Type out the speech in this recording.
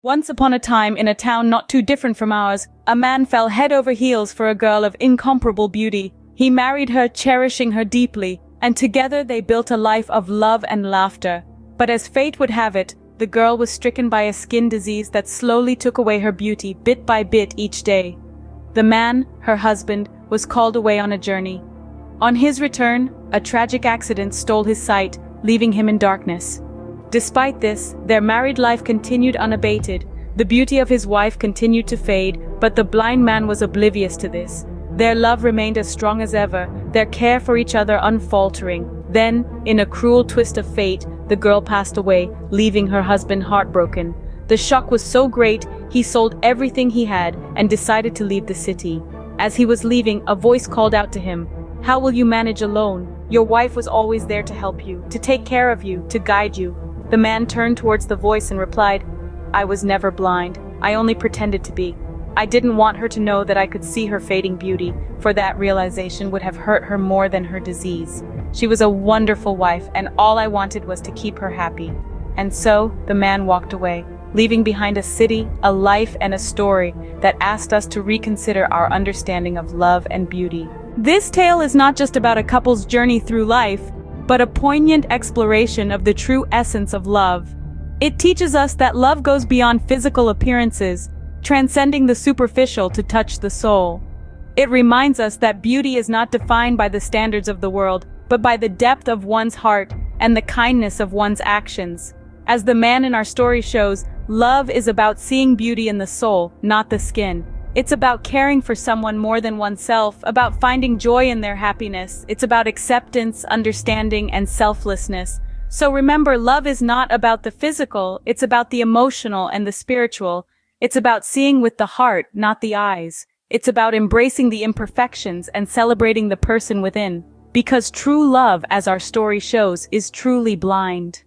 Once upon a time, in a town not too different from ours, a man fell head over heels for a girl of incomparable beauty. He married her, cherishing her deeply, and together they built a life of love and laughter. But as fate would have it, the girl was stricken by a skin disease that slowly took away her beauty bit by bit each day. The man, her husband, was called away on a journey. On his return, a tragic accident stole his sight, leaving him in darkness. Despite this, their married life continued unabated. The beauty of his wife continued to fade, but the blind man was oblivious to this. Their love remained as strong as ever, their care for each other unfaltering. Then, in a cruel twist of fate, the girl passed away, leaving her husband heartbroken. The shock was so great, he sold everything he had and decided to leave the city. As he was leaving, a voice called out to him, "How will you manage alone? Your wife was always there to help you, to take care of you, to guide you." The man turned towards the voice and replied, "I was never blind. I only pretended to be. I didn't want her to know that I could see her fading beauty, for that realization would have hurt her more than her disease. She was a wonderful wife, and all I wanted was to keep her happy." And so, the man walked away, leaving behind a city, a life, and a story that asked us to reconsider our understanding of love and beauty. This tale is not just about a couple's journey through life, but a poignant exploration of the true essence of love. It teaches us that love goes beyond physical appearances, transcending the superficial to touch the soul. It reminds us that beauty is not defined by the standards of the world, but by the depth of one's heart and the kindness of one's actions. As the man in our story shows, love is about seeing beauty in the soul, not the skin. It's about caring for someone more than oneself, about finding joy in their happiness. It's about acceptance, understanding, and selflessness. So remember, love is not about the physical, it's about the emotional and the spiritual. It's about seeing with the heart, not the eyes. It's about embracing the imperfections and celebrating the person within. Because true love, as our story shows, is truly blind.